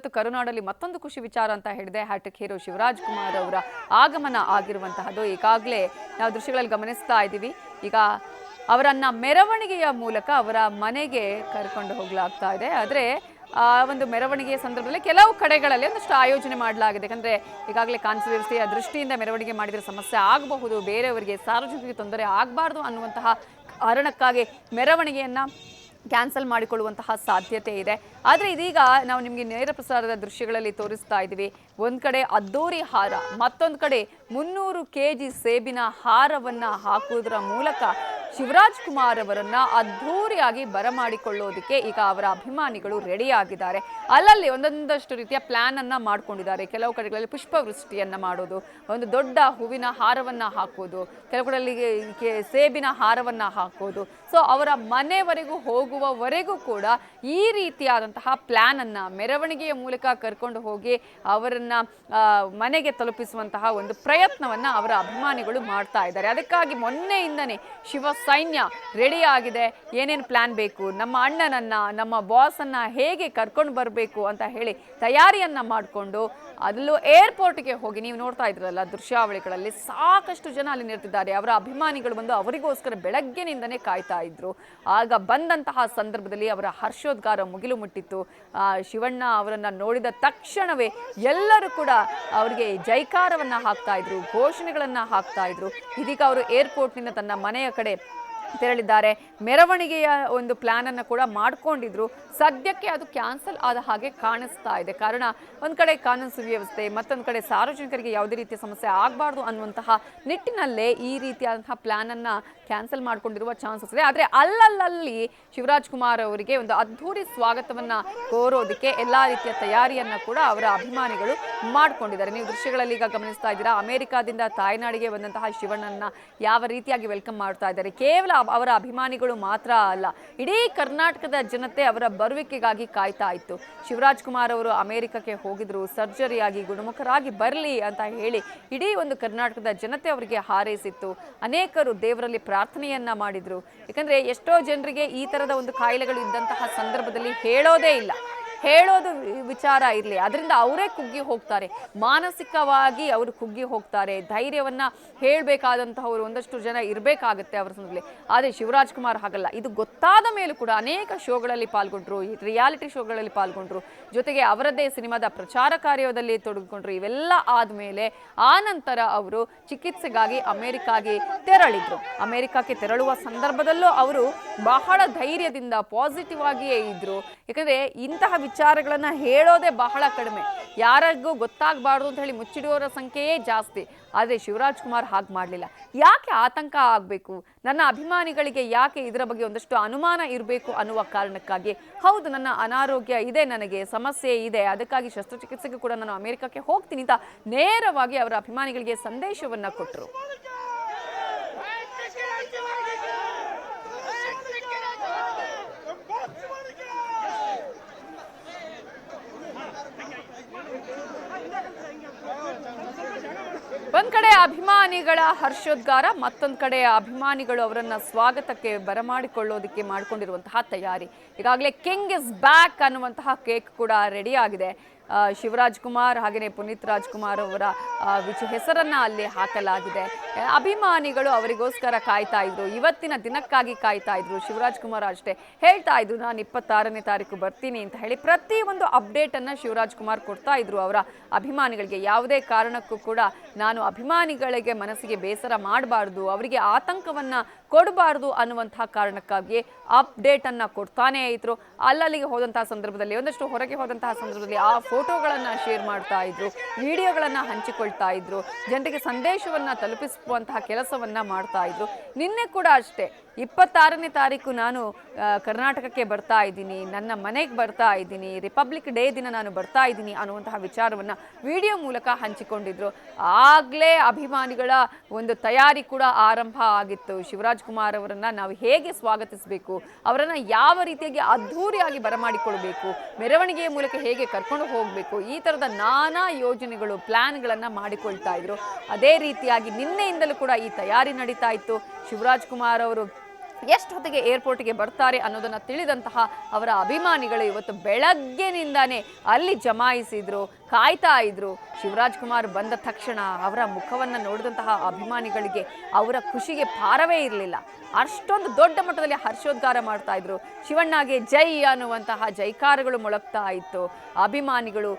ಇವತ್ತು ಕರುನಾಡಲ್ಲಿ ಮತ್ತೊಂದು ಖುಷಿ ವಿಚಾರ ಅಂತ ಹೇಳಿದೆ ಹ್ಯಾಟ್ರಿಕ್ ಹೀರೋ ಶಿವರಾಜ್ ಕುಮಾರ್ ಅವರ ಆಗಮನ ಆಗಿರುವಂತಹದ್ದು. ಈಗಾಗಲೇ ನಾವು ದೃಶ್ಯಗಳಲ್ಲಿ ಗಮನಿಸ್ತಾ ಇದ್ದೀವಿ. ಈಗ ಅವರನ್ನ ಮೆರವಣಿಗೆಯ ಮೂಲಕ ಅವರ ಮನೆಗೆ ಕರ್ಕೊಂಡು ಹೋಗಲಾಗ್ತಾ ಇದೆ. ಆದರೆ ಒಂದು ಮೆರವಣಿಗೆಯ ಸಂದರ್ಭದಲ್ಲಿ ಕೆಲವು ಕಡೆಗಳಲ್ಲಿ ಒಂದಷ್ಟು ಆಯೋಜನೆ ಮಾಡಲಾಗಿದೆ. ಯಾಕಂದರೆ ಈಗಾಗಲೇ ಕಾನೂನು ವ್ಯವಸ್ಥೆಯ ದೃಷ್ಟಿಯಿಂದ ಮೆರವಣಿಗೆ ಮಾಡಿದರೆ ಸಮಸ್ಯೆ ಆಗಬಹುದು, ಬೇರೆಯವರಿಗೆ ಸಾರ್ವಜನಿಕರಿಗೆ ತೊಂದರೆ ಆಗಬಾರ್ದು ಅನ್ನುವಂತಹ ಕಾರಣಕ್ಕಾಗಿ ಮೆರವಣಿಗೆಯನ್ನು ಕ್ಯಾನ್ಸಲ್ ಮಾಡಿಕೊಳ್ಳುವಂತಹ ಸಾಧ್ಯತೆ ಇದೆ. ಆದರೆ ಇದೀಗ ನಾವು ನಿಮಗೆ ನೇರ ಪ್ರಸಾರದ ದೃಶ್ಯಗಳಲ್ಲಿ ತೋರಿಸ್ತಾ ಇದ್ದೀವಿ. ಒಂದು ಕಡೆ ಅದ್ದೂರಿ ಹಾರ, ಮತ್ತೊಂದು ಕಡೆ 300 kg ಸೇಬಿನ ಹಾರವನ್ನು ಹಾಕುವುದರ ಮೂಲಕ ಶಿವರಾಜ್ ಕುಮಾರ್ ಅವರನ್ನ ಅದ್ಧೂರಿಯಾಗಿ ಬರಮಾಡಿಕೊಳ್ಳೋದಕ್ಕೆ ಈಗ ಅವರ ಅಭಿಮಾನಿಗಳು ರೆಡಿಯಾಗಿದ್ದಾರೆ. ಅಲ್ಲಲ್ಲಿ ಒಂದೊಂದಷ್ಟು ರೀತಿಯ ಪ್ಲಾನ್ ಅನ್ನ ಮಾಡ್ಕೊಂಡಿದ್ದಾರೆ. ಕೆಲವು ಕಡೆಗಳಲ್ಲಿ ಪುಷ್ಪವೃಷ್ಟಿಯನ್ನ ಮಾಡೋದು, ಒಂದು ದೊಡ್ಡ ಹೂವಿನ ಹಾರವನ್ನ ಹಾಕೋದು, ಕೆಲವು ಕಡೆಯಲ್ಲಿ ಸೇಬಿನ ಹಾರವನ್ನ ಹಾಕೋದು. ಸೊ ಅವರ ಮನೆವರೆಗೂ ಹೋಗುವವರೆಗೂ ಕೂಡ ಈ ರೀತಿಯಾದಂತಹ ಪ್ಲಾನ್ ಅನ್ನ ಮೆರವಣಿಗೆಯ ಮೂಲಕ ಕರ್ಕೊಂಡು ಹೋಗಿ ಅವರನ್ನ ಮನೆಗೆ ತಲುಪಿಸುವಂತಹ ಒಂದು ಪ್ರಯತ್ನವನ್ನ ಅವರ ಅಭಿಮಾನಿಗಳು ಮಾಡ್ತಾ ಇದ್ದಾರೆ. ಅದಕ್ಕಾಗಿ ಮೊನ್ನೆಯಿಂದನೇ ಶಿವ ಸೈನ್ಯ ರೆಡಿ ಆಗಿದೆ. ಏನೇನು ಪ್ಲಾನ್ ಬೇಕು, ನಮ್ಮ ಅಣ್ಣನನ್ನ ನಮ್ಮ ಬಾಸನ್ನ ಹೇಗೆ ಕರ್ಕೊಂಡು ಬರಬೇಕು ಅಂತ ಹೇಳಿ ತಯಾರಿಯನ್ನ ಮಾಡಿಕೊಂಡು ಅದರಲ್ಲೂ ಏರ್ಪೋರ್ಟ್ಗೆ ಹೋಗಿ ನೀವು ನೋಡ್ತಾ ಇದ್ರಲ್ಲ ದೃಶ್ಯಾವಳಿಗಳಲ್ಲಿ ಸಾಕಷ್ಟು ಜನ ಅಲ್ಲಿ ನಿಂತಿದ್ದಾರೆ. ಅವರ ಅಭಿಮಾನಿಗಳು ಬಂದು ಅವರಿಗೋಸ್ಕರ ಬೆಳಗ್ಗೆನಿಂದನೇ ಕಾಯ್ತಾ ಇದ್ರು. ಆಗ ಬಂದಂತಹ ಸಂದರ್ಭದಲ್ಲಿ ಅವರ ಹರ್ಷೋದ್ಗಾರ ಮುಗಿಲು ಮುಟ್ಟಿತ್ತು. ಶಿವಣ್ಣ ಅವರನ್ನ ನೋಡಿದ ತಕ್ಷಣವೇ ಎಲ್ಲರೂ ಕೂಡ ಅವರಿಗೆ ಜೈಕಾರವನ್ನ ಹಾಕ್ತಾ ಇದ್ರು, ಘೋಷಣೆಗಳನ್ನ ಹಾಕ್ತಾ ಇದ್ರು. ಇದೀಗ ಅವರು ಏರ್ಪೋರ್ಟ್ನಿಂದ ತನ್ನ ಮನೆಯ ಕಡೆ ತೆರಳಿದ್ದಾರೆ. ಮೆರವಣಿಗೆಯ ಒಂದು ಪ್ಲಾನ್ ಅನ್ನು ಕೂಡ ಮಾಡ್ಕೊಂಡಿದ್ರು. ಸದ್ಯಕ್ಕೆ ಅದು ಕ್ಯಾನ್ಸಲ್ ಆದ ಹಾಗೆ ಕಾಣಿಸ್ತಾ ಇದೆ. ಕಾರಣ ಒಂದು ಕಡೆ ಕಾನೂನು ಸುವ್ಯವಸ್ಥೆ, ಮತ್ತೊಂದು ಕಡೆ ಸಾರ್ವಜನಿಕರಿಗೆ ಯಾವುದೇ ರೀತಿಯ ಸಮಸ್ಯೆ ಆಗಬಾರ್ದು ಅನ್ನುವಂತಹ ನಿಟ್ಟಿನಲ್ಲೇ ಈ ರೀತಿಯಾದಂತಹ ಪ್ಲಾನ್ ಅನ್ನ ಕ್ಯಾನ್ಸಲ್ ಮಾಡ್ಕೊಂಡಿರುವ ಚಾನ್ಸಸ್ ಇದೆ. ಆದರೆ ಅಲ್ಲಲ್ಲಿ ಶಿವರಾಜ್ ಕುಮಾರ್ ಅವರಿಗೆ ಒಂದು ಅದ್ಧೂರಿ ಸ್ವಾಗತವನ್ನ ಕೋರೋದಕ್ಕೆ ಎಲ್ಲಾ ರೀತಿಯ ತಯಾರಿಯನ್ನ ಕೂಡ ಅವರ ಅಭಿಮಾನಿಗಳು ಮಾಡ್ಕೊಂಡಿದ್ದಾರೆ. ನೀವು ದೃಶ್ಯಗಳಲ್ಲಿ ಈಗ ಗಮನಿಸ್ತಾ ಇದ್ದೀರಾ. ಅಮೆರಿಕಾದಿಂದ ತಾಯ್ನಾಡಿಗೆ ಬಂದಂತಹ ಶಿವಣ್ಣನ ಯಾವ ರೀತಿಯಾಗಿ ವೆಲ್ಕಮ್ ಮಾಡ್ತಾ ಇದ್ದಾರೆ. ಕೇವಲ ಅವರ ಅಭಿಮಾನಿಗಳು ಮಾತ್ರ ಅಲ್ಲ, ಇಡೀ ಕರ್ನಾಟಕದ ಜನತೆ ಅವರ ಬರುವಿಕೆಗಾಗಿ ಕಾಯ್ತಾ ಇತ್ತು. ಶಿವರಾಜ್ ಕುಮಾರ್ ಅವರು ಅಮೆರಿಕಕ್ಕೆ ಹೋಗಿದ್ರು, ಸರ್ಜರಿಯಾಗಿ ಗುಣಮುಖರಾಗಿ ಬರಲಿ ಅಂತ ಹೇಳಿ ಇಡೀ ಒಂದು ಕರ್ನಾಟಕದ ಜನತೆ ಅವರಿಗೆ ಹಾರೈಸಿತ್ತು. ಅನೇಕರು ದೇವರಲ್ಲಿ ಪ್ರಾರ್ಥನೆಯನ್ನ ಮಾಡಿದ್ರು. ಯಾಕಂದ್ರೆ ಎಷ್ಟೋ ಜನರಿಗೆ ಈ ತರದ ಒಂದು ಕಾಯಿಲೆಗಳು ಇದ್ದಂತಹ ಸಂದರ್ಭದಲ್ಲಿ ಹೇಳೋದು ವಿಚಾರ ಇರಲಿ, ಅದರಿಂದ ಅವರೇ ಕುಗ್ಗಿ ಹೋಗ್ತಾರೆ, ಮಾನಸಿಕವಾಗಿ ಅವರು ಕುಗ್ಗಿ ಹೋಗ್ತಾರೆ. ಧೈರ್ಯವನ್ನ ಹೇಳಬೇಕಾದಂತಹವರು ಒಂದಷ್ಟು ಜನ ಇರಬೇಕಾಗುತ್ತೆ ಅವರ ಸಂದರ್ಭದಲ್ಲಿ. ಆದರೆ ಶಿವರಾಜ್ ಕುಮಾರ್ ಹಾಗಲ್ಲ. ಇದು ಗೊತ್ತಾದ ಮೇಲೂ ಕೂಡ ಅನೇಕ ಶೋಗಳಲ್ಲಿ ಪಾಲ್ಗೊಂಡ್ರು, ರಿಯಾಲಿಟಿ ಶೋಗಳಲ್ಲಿ ಪಾಲ್ಗೊಂಡ್ರು, ಜೊತೆಗೆ ಅವರದ್ದೇ ಸಿನಿಮಾದ ಪ್ರಚಾರ ಕಾರ್ಯದಲ್ಲಿ ತೊಡಗಿಕೊಂಡ್ರು. ಇವೆಲ್ಲ ಆದಮೇಲೆ ಆ ನಂತರ ಅವರು ಚಿಕಿತ್ಸೆಗಾಗಿ ಅಮೆರಿಕಾಗೆ ತೆರಳಿದ್ರು. ಅಮೆರಿಕಕ್ಕೆ ತೆರಳುವ ಸಂದರ್ಭದಲ್ಲೂ ಅವರು ಬಹಳ ಧೈರ್ಯದಿಂದ ಪಾಸಿಟಿವ್ ಆಗಿಯೇ ಇದ್ರು. ಯಾಕಂದ್ರೆ ಇಂತಹ ವಿಚಾರಗಳನ್ನ ಹೇಳೋದೇ ಬಹಳ ಕಡಿಮೆ, ಯಾರಿಗೂ ಗೊತ್ತಾಗಬಾರ್ದು ಅಂತ ಹೇಳಿ ಮುಚ್ಚಿಡುವವರ ಸಂಖ್ಯೆಯೇ ಜಾಸ್ತಿ. ಆದರೆ ಶಿವರಾಜ್ ಕುಮಾರ್ ಹಾಗೆ ಮಾಡಲಿಲ್ಲ. ಯಾಕೆ ಆತಂಕ ಆಗಬೇಕು, ನನ್ನ ಅಭಿಮಾನಿಗಳಿಗೆ ಯಾಕೆ ಇದರ ಬಗ್ಗೆ ಒಂದಷ್ಟು ಅನುಮಾನ ಇರಬೇಕು ಅನ್ನುವ ಕಾರಣಕ್ಕಾಗಿ, ಹೌದು ನನ್ನ ಅನಾರೋಗ್ಯ ಇದೆ, ನನಗೆ ಸಮಸ್ಯೆ ಇದೆ, ಅದಕ್ಕಾಗಿ ಶಸ್ತ್ರಚಿಕಿತ್ಸೆಗೆ ಕೂಡ ನಾನು ಅಮೆರಿಕಕ್ಕೆ ಹೋಗ್ತೀನಿ ಅಂತ ನೇರವಾಗಿ ಅವರ ಅಭಿಮಾನಿಗಳಿಗೆ ಸಂದೇಶವನ್ನ ಕೊಟ್ಟರು. ಒಂದ್ ಕಡೆ ಅಭಿಮಾನಿಗಳ ಹರ್ಷೋದ್ಗಾರ, ಮತ್ತೊಂದು ಕಡೆ ಅಭಿಮಾನಿಗಳು ಅವರನ್ನ ಸ್ವಾಗತಕ್ಕೆ ಬರಮಾಡಿಕೊಳ್ಳೋದಕ್ಕೆ ಮಾಡಿಕೊಂಡಿರುವಂತಹ ತಯಾರಿ. ಈಗಾಗಲೇ ಕಿಂಗ್ ಇಸ್ ಬ್ಯಾಕ್ ಅನ್ನುವಂತಹ ಕೇಕ್ ಕೂಡ ರೆಡಿ ಆಗಿದೆ. ಶಿವರಾಜ್ ಕುಮಾರ್ ಹಾಗೆಯೇ ಪುನೀತ್ ರಾಜ್ಕುಮಾರ್ ಅವರ ಹೆಸರನ್ನ ಅಲ್ಲಿ ಹಾಕಲಾಗಿದೆ. ಅಭಿಮಾನಿಗಳು ಅವರಿಗೋಸ್ಕರ ಕಾಯ್ತಾ ಇದ್ರು, ಇವತ್ತಿನ ದಿನಕ್ಕಾಗಿ ಕಾಯ್ತಾ ಇದ್ರು. ಶಿವರಾಜ್ ಕುಮಾರ್ ಅಷ್ಟೇ ಹೇಳ್ತಾ ಇದ್ರು, ನಾನು 26ನೇ ತಾರೀಕು ಬರ್ತೀನಿ ಅಂತ ಹೇಳಿ ಪ್ರತಿ ಒಂದು ಅಪ್ಡೇಟ್ ಅನ್ನ ಶಿವರಾಜ್ ಕುಮಾರ್ ಕೊಡ್ತಾ ಇದ್ರು ಅವರ ಅಭಿಮಾನಿಗಳಿಗೆ. ಯಾವುದೇ ಕಾರಣಕ್ಕೂ ಕೂಡ ನಾನು ಅಭಿಮಾನಿಗಳಿಗೆ ಮನಸ್ಸಿಗೆ ಬೇಸರ ಮಾಡಬಾರ್ದು, ಅವರಿಗೆ ಆತಂಕವನ್ನ ಕೊಡಬಾರ್ದು ಅನ್ನುವಂತಹ ಕಾರಣಕ್ಕಾಗಿ ಅಪ್ಡೇಟ್ ಅನ್ನ ಕೊಡ್ತಾನೇ ಇದ್ರು. ಅಲ್ಲಿಗೆ ಹೋದಂತಹ ಸಂದರ್ಭದಲ್ಲಿ, ಒಂದಷ್ಟು ಹೊರಗೆ ಹೋದಂತಹ ಸಂದರ್ಭದಲ್ಲಿ ಆ ಫೋಟೋಗಳನ್ನ ಶೇರ್ ಮಾಡ್ತಾ ಇದ್ರು, ವಿಡಿಯೋಗಳನ್ನ ಹಂಚಿಕೊಳ್ತಾ ಇದ್ರು, ಜನರಿಗೆ ಸಂದೇಶವನ್ನ ತಲುಪಿಸುವಂತಹ ಕೆಲಸವನ್ನ ಮಾಡ್ತಾ ಇದ್ರು. ನಿನ್ನೆ ಕೂಡ ಅಷ್ಟೇ 26ನೇ ತಾರೀಕು ನಾನು ಕರ್ನಾಟಕಕ್ಕೆ ಬರ್ತಾ ಇದ್ದೀನಿ, ನನ್ನ ಮನೆಗೆ ಬರ್ತಾ ಇದ್ದೀನಿ, ರಿಪಬ್ಲಿಕ್ ಡೇ ದಿನ ನಾನು ಬರ್ತಾ ಇದ್ದೀನಿ ಅನ್ನುವಂತಹ ವಿಚಾರವನ್ನ ವಿಡಿಯೋ ಮೂಲಕ ಹಂಚಿಕೊಂಡಿದ್ರು. ಆಗ್ಲೇ ಅಭಿಮಾನಿಗಳ ಒಂದು ತಯಾರಿ ಕೂಡ ಆರಂಭ ಆಗಿತ್ತು. ಶಿವರಾಜ್ ಕುಮಾರ್ ಅವರನ್ನ ನಾವು ಹೇಗೆ ಸ್ವಾಗತಿಸಬೇಕು, ಅವರನ್ನ ಯಾವ ರೀತಿಯಾಗಿ ಅದ್ಧೂರಿಯಾಗಿ ಬರಮಾಡಿಕೊಳ್ಬೇಕು, ಮೆರವಣಿಗೆಯ ಮೂಲಕ ಹೇಗೆ ಕರ್ಕೊಂಡು ಹೋಗಬೇಕು, ಈ ತರದ ನಾನಾ ಯೋಜನೆಗಳು ಪ್ಲಾನ್ಗಳನ್ನ ಮಾಡಿಕೊಳ್ತಾ ಇದ್ರು. ಅದೇ ರೀತಿಯಾಗಿ ನಿನ್ನೆಯಿಂದಲೂ ಕೂಡ ಈ ತಯಾರಿ ನಡೀತಾ ಇತ್ತು. ಶಿವರಾಜ್ ಕುಮಾರ್ ಅವರು ಎಷ್ಟು ಹೊತ್ತಿಗೆ ಏರ್ಪೋರ್ಟ್ಗೆ ಬರ್ತಾರೆ ಅನ್ನೋದನ್ನ ತಿಳಿದಂತಹ ಅವರ ಅಭಿಮಾನಿಗಳು ಇವತ್ತು ಬೆಳಗ್ಗೆನಿಂದಾನೇ ಅಲ್ಲಿ ಜಮಾಯಿಸಿದ್ರು, ಕಾಯ್ತಾ ಇದ್ರು. ಶಿವರಾಜ್ ಕುಮಾರ್ ಬಂದ ತಕ್ಷಣ ಅವರ ಮುಖವನ್ನು ನೋಡಿದಂತಹ ಅಭಿಮಾನಿಗಳಿಗೆ ಅವರ ಖುಷಿಗೆ ಪಾರವೇ ಇರಲಿಲ್ಲ. ಅಷ್ಟೊಂದು ದೊಡ್ಡ ಮಟ್ಟದಲ್ಲಿ ಹರ್ಷೋದ್ಗಾರ ಮಾಡ್ತಾ ಇದ್ರು. ಶಿವಣ್ಣಗೆ ಜೈ ಅನ್ನುವಂತಹ ಜೈಕಾರಗಳು ಮೊಳಗ್ತಾ ಇತ್ತು. ಅಭಿಮಾನಿಗಳು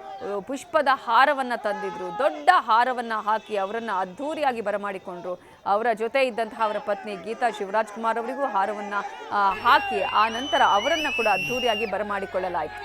ಪುಷ್ಪದ ಹಾರವನ್ನು ತಂದಿದ್ರು, ದೊಡ್ಡ ಹಾರವನ್ನು ಹಾಕಿ ಅವರನ್ನು ಅದ್ಧೂರಿಯಾಗಿ ಬರಮಾಡಿಕೊಂಡ್ರು. ಅವರ ಜೊತೆ ಇದ್ದಂತಹ ಅವರ ಪತ್ನಿ ಗೀತಾ ಶಿವರಾಜ್ ಕುಮಾರ್ ಅವರಿಗೂ ಹಾರವನ್ನು ಹಾಕಿ ಆ ನಂತರ ಅವರನ್ನು ಕೂಡ ಅದ್ಧೂರಿಯಾಗಿ ಬರಮಾಡಿಕೊಳ್ಳಲಾಯಿತು.